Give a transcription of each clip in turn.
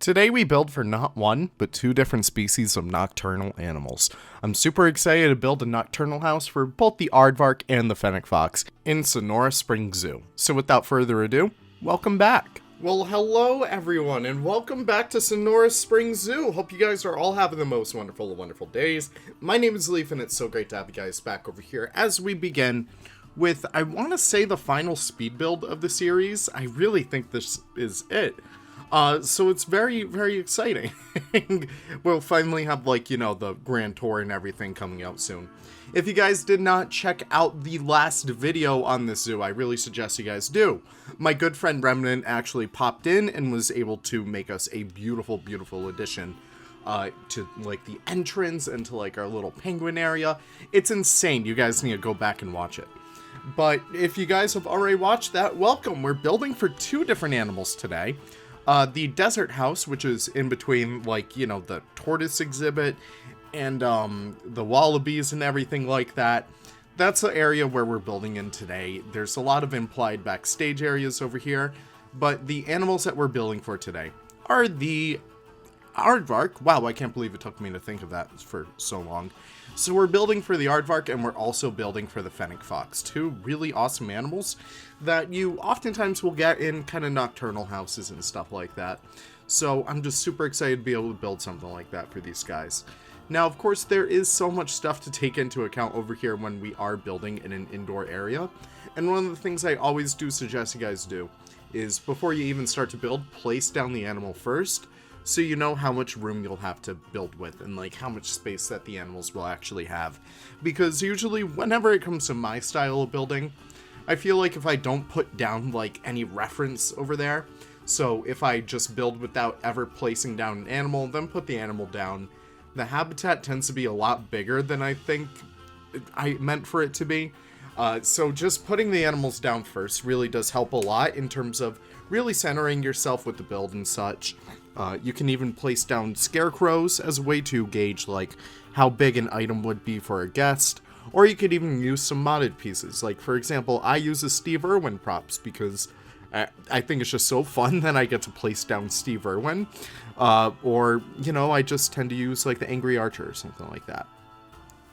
Today we build for not one, but two different species of nocturnal animals. I'm super excited to build a nocturnal house for both the aardvark and the fennec fox in Sonora Spring Zoo. So without further ado, welcome back. Well, hello everyone, and welcome back to Sonora Spring Zoo. Hope you guys are all having the most wonderful of wonderful days. My name is Leaf, and it's so great to have you guys back over here as we begin with, I want to say, the final speed build of the series. I really think this is it. So it's very, very exciting. We'll finally have, the grand tour and everything coming out soon. If you guys did not check out the last video on this zoo, I really suggest you guys do. My good friend Remnant actually popped in and was able to make us a beautiful, beautiful addition to, the entrance and to, our little penguin area. It's insane. You guys need to go back and watch it. But if you guys have already watched that, welcome. We're building for two different animals today. The desert house, which is in between, the tortoise exhibit and the wallabies and everything like that. That's the area where we're building in today. There's a lot of implied backstage areas over here, but the animals that we're building for today are the aardvark. Wow, I can't believe it took me to think of that for so long. So we're building for the aardvark, and we're also building for the fennec fox. Two really awesome animals that you oftentimes will get in kind of nocturnal houses and stuff like that. So I'm just super excited to be able to build something like that for these guys. Now, of course, there is so much stuff to take into account over here when we are building in an indoor area. And one of the things I always do suggest you guys do is, before you even start to build, place down the animal first, so you know how much room you'll have to build with and how much space that the animals will actually have. Because usually whenever it comes to my style of building, I feel like if I don't put down any reference over there, so if I just build without ever placing down an animal, then put the animal down, the habitat tends to be a lot bigger than I think I meant for it to be. So just putting the animals down first really does help a lot in terms of really centering yourself with the build and such. You can even place down scarecrows as a way to gauge how big an item would be for a guest, or you could even use some modded pieces. For example, I use a Steve Irwin props because I think it's just so fun that I get to place down Steve Irwin, or I just tend to use the Angry Archer or something like that.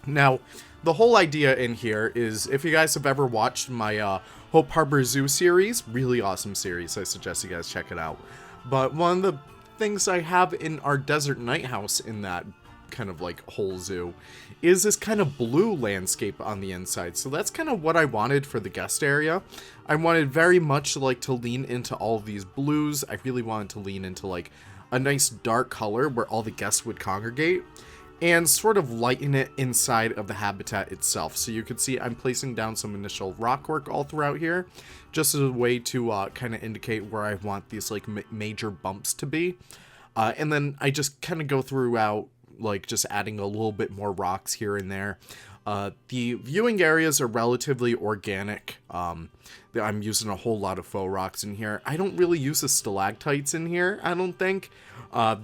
Now, the whole idea in here is, if you guys have ever watched my Hope Harbor Zoo series, really awesome series, I suggest you guys check it out. But one of the things I have in our desert Nighthouse in that kind of whole zoo is this kind of blue landscape on the inside. So that's kind of what I wanted for the guest area. I wanted very much to lean into all of these blues. I really wanted to lean into a nice dark color where all the guests would congregate, and sort of lighten it inside of the habitat itself. So you can see I'm placing down some initial rock work all throughout here, just as a way to kind of indicate where I want these major bumps to be. And then I just kind of go throughout, just adding a little bit more rocks here and there. The viewing areas are relatively organic. I'm using a whole lot of faux rocks in here. I don't really use the stalactites in here, I don't think,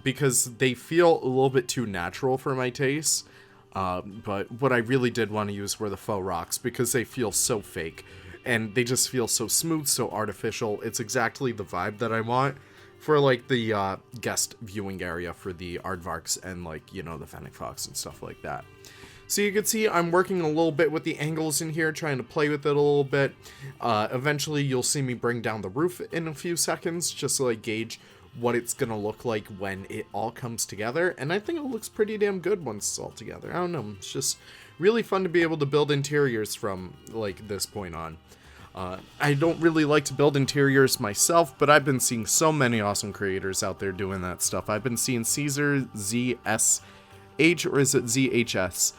because they feel a little bit too natural for my taste. But what I really did want to use were the faux rocks, because they feel so fake, and they just feel so smooth, so artificial. It's exactly the vibe that I want for the guest viewing area for the aardvarks and the fennec fox and stuff like that. So you can see I'm working a little bit with the angles in here, trying to play with it a little bit. Eventually you'll see me bring down the roof in a few seconds, just to gauge what it's gonna look like when it all comes together. And I think it looks pretty damn good once it's all together. I don't know, it's just really fun to be able to build interiors from this point on. I don't really like to build interiors myself, but I've been seeing so many awesome creators out there doing that stuff. I've been seeing Caesar ZSH, or is it ZHS?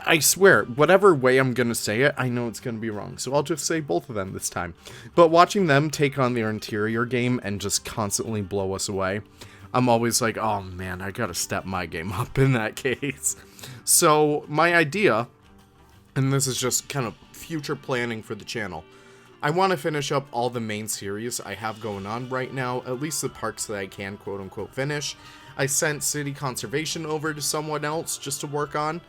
I swear, whatever way I'm gonna say it, I know it's gonna be wrong, so I'll just say both of them this time. But watching them take on their interior game and just constantly blow us away, I'm always like, oh man, I gotta step my game up in that case. So my idea, and this is just kind of future planning for the channel, I want to finish up all the main series I have going on right now, at least the parts that I can quote-unquote finish. I sent City Conservation over to someone else just to work on.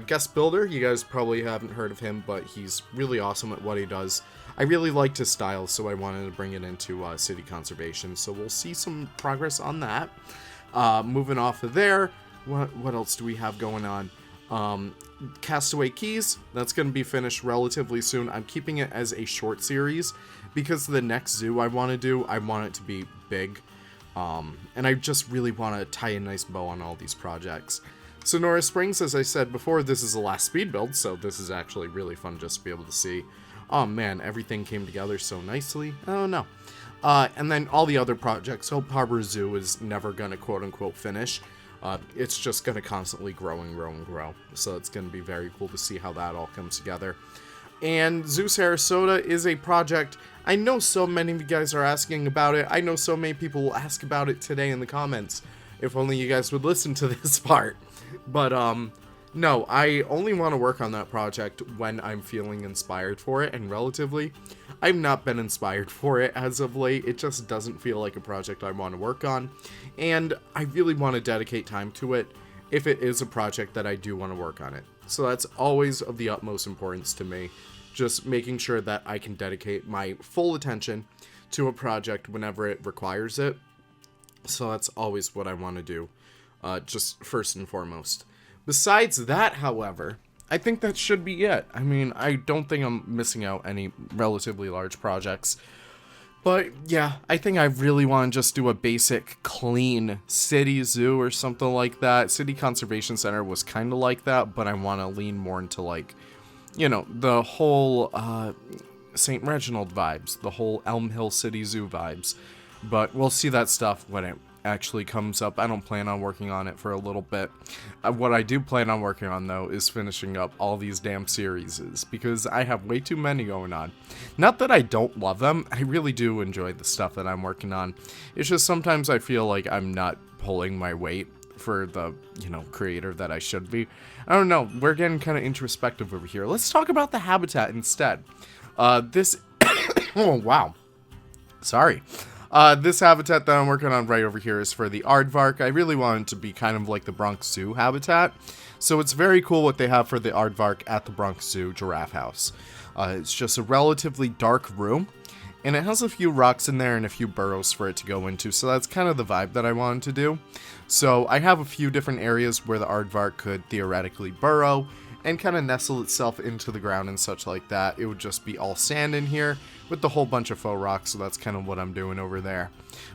Guest Builder, you guys probably haven't heard of him, but he's really awesome at what he does. I really liked his style, so I wanted to bring it into City Conservation, so we'll see some progress on that. Moving off of there, what else do we have going on? Castaway Keys, that's going to be finished relatively soon. I'm keeping it as a short series because the next zoo I want to do, I want it to be big. And I just really want to tie a nice bow on all these projects. Sonora Springs, as I said before, this is the last speed build, so this is actually really fun just to be able to see. Oh man, everything came together so nicely. Oh no. And then all the other projects. Hope Harbor Zoo is never going to quote-unquote finish. It's just going to constantly grow and grow and grow. So it's going to be very cool to see how that all comes together. And Zoo Sarasota is a project. I know so many of you guys are asking about it. I know so many people will ask about it today in the comments. If only you guys would listen to this part. But, no, I only want to work on that project when I'm feeling inspired for it. And relatively, I've not been inspired for it as of late. It just doesn't feel like a project I want to work on. And I really want to dedicate time to it if it is a project that I do want to work on it. So that's always of the utmost importance to me. Just making sure that I can dedicate my full attention to a project whenever it requires it. So that's always what I want to do, just first and foremost. Besides that, however, I think that should be it. I mean, I don't think I'm missing out any relatively large projects. But yeah, I think I really want to just do a basic, clean city zoo or something like that. City Conservation Center was kind of like that, but I want to lean more into, like, you know, the whole St. Reginald vibes, the whole Elm Hill City Zoo vibes. But we'll see that stuff when it actually comes up. I don't plan on working on it for a little bit. What I do plan on working on, though, is finishing up all these damn series, because I have way too many going on. Not that I don't love them, I really do enjoy the stuff that I'm working on. It's just sometimes I feel like I'm not pulling my weight for the, you know, creator that I should be. I don't know, we're getting kind of introspective over here. Let's talk about the habitat instead. This... oh, wow. Sorry. This habitat that I'm working on right over here is for the aardvark. I really wanted to be kind of like the Bronx Zoo habitat. So it's very cool what they have for the aardvark at the Bronx Zoo Giraffe House. It's just a relatively dark room, and it has a few rocks in there and a few burrows for it to go into. So that's kind of the vibe that I wanted to do. So I have a few different areas where the aardvark could theoretically burrow and kind of nestle itself into the ground and such like that. It would just be all sand in here with a whole bunch of faux rocks, so that's kind of what I'm doing over there.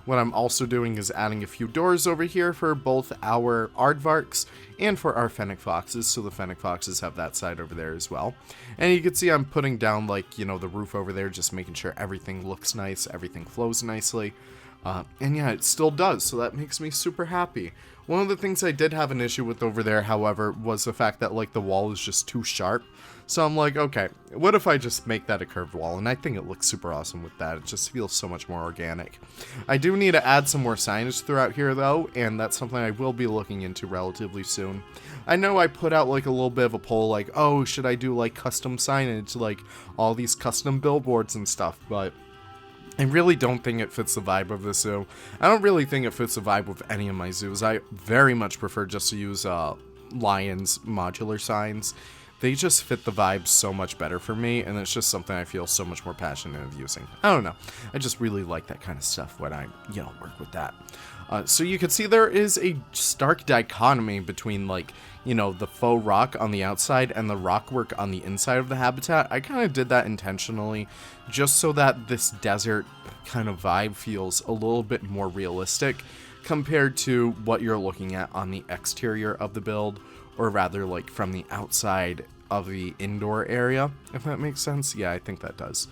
What I'm also doing is adding a few doors over here for both our aardvarks and for our fennec foxes, so the fennec foxes have that side over there as well. And you can see I'm putting down, like, you know, the roof over there, just making sure everything looks nice, everything flows nicely. And yeah, it still does, so that makes me super happy. One of the things I did have an issue with over there, however, was the fact that, like, the wall is just too sharp. So I'm like, okay, what if I just make that a curved wall? And I think it looks super awesome with that. It just feels so much more organic. I do need to add some more signage throughout here, though, and that's something I will be looking into relatively soon. I know I put out, like, a little bit of a poll, like, oh, should I do, like, custom signage, like, all these custom billboards and stuff, but I really don't think it fits the vibe of the zoo. I don't really think it fits the vibe with any of my zoos. I very much prefer just to use Lions modular signs. They just fit the vibe so much better for me, and it's just something I feel so much more passionate of using. I don't know. I just really like that kind of stuff when I, you know, work with that. So you can see there is a stark dichotomy between, like, you know, the faux rock on the outside and the rock work on the inside of the habitat. I kind of did that intentionally just so that this desert kind of vibe feels a little bit more realistic compared to what you're looking at on the exterior of the build, or rather, like, from the outside of the indoor area, if that makes sense. Yeah, I think that does.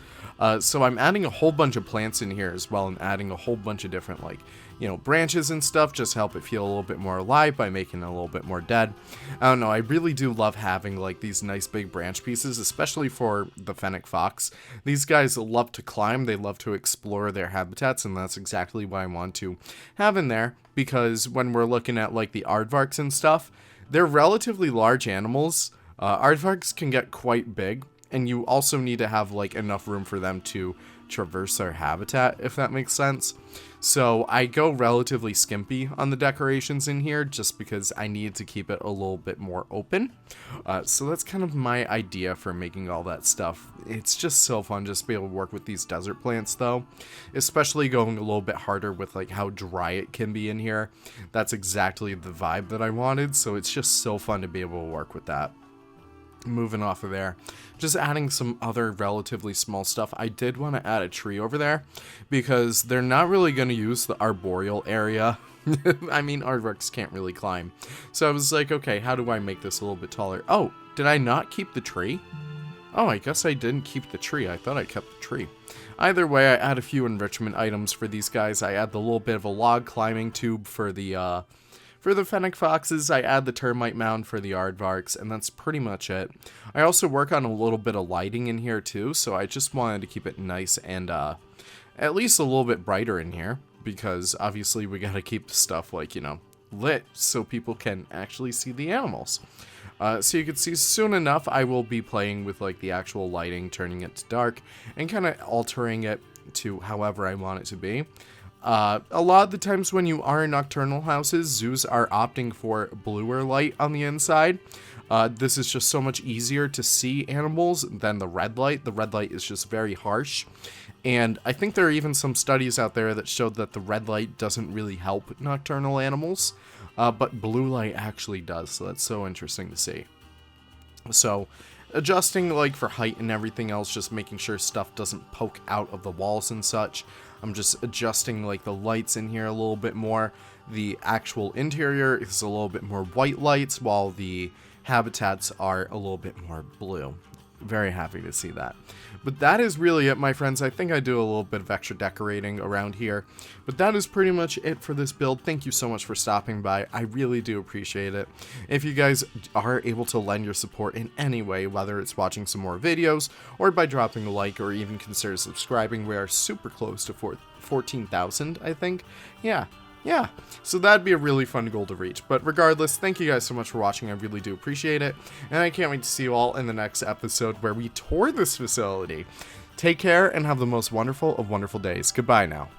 So I'm adding a whole bunch of plants in here as well, and adding a whole bunch of different, like, you know, branches and stuff, just help it feel a little bit more alive by making it a little bit more dead. I don't know, I really do love having, like, these nice big branch pieces, especially for the fennec fox. These guys love to climb, they love to explore their habitats, and that's exactly what I want to have in there, because when we're looking at, like, the aardvarks and stuff, they're relatively large animals. Aardvarks can get quite big, and you also need to have, like, enough room for them to traverse their habitat, if that makes sense. So I go relatively skimpy on the decorations in here just because I need to keep it a little bit more open. So that's kind of my idea for making all that stuff. It's just so fun just to be able to work with these desert plants though, especially going a little bit harder with like how dry it can be in here. That's exactly the vibe that I wanted, so it's just so fun to be able to work with that. Moving off of there, just adding some other relatively small stuff. I did want to add a tree over there because they're not really going to use the arboreal area. I mean, aardvarks can't really climb. So I was like, okay, how do I make this a little bit taller? Oh, did I not keep the tree? Oh, I guess I didn't keep the tree. I thought I kept the tree. Either way, I add a few enrichment items for these guys. I add the little bit of a log climbing tube for the fennec foxes. I add the termite mound for the aardvarks, and that's pretty much it. I also work on a little bit of lighting in here too, so I just wanted to keep it nice and at least a little bit brighter in here, because obviously we gotta keep the stuff like, you know, lit so people can actually see the animals. So you can see soon enough I will be playing with like the actual lighting, turning it to dark, and kind of altering it to however I want it to be. A lot of the times when you are in nocturnal houses, zoos are opting for bluer light on the inside. This is just so much easier to see animals than the red light. The red light is just very harsh. And I think there are even some studies out there that showed that the red light doesn't really help nocturnal animals, but blue light actually does, so that's so interesting to see. So, adjusting like for height and everything else, just making sure stuff doesn't poke out of the walls and such. I'm just adjusting like the lights in here a little bit more. The actual interior is a little bit more white lights, while the habitats are a little bit more blue. Very happy to see that. But that is really it, my friends. I think I do a little bit of extra decorating around here. But that is pretty much it for this build. Thank you so much for stopping by. I really do appreciate it. If you guys are able to lend your support in any way, whether it's watching some more videos, or by dropping a like, or even consider subscribing, we are super close to 14,000, I think. Yeah, so that'd be a really fun goal to reach. But regardless, thank you guys so much for watching. I really do appreciate it. And I can't wait to see you all in the next episode where we tour this facility. Take care and have the most wonderful of wonderful days. Goodbye now.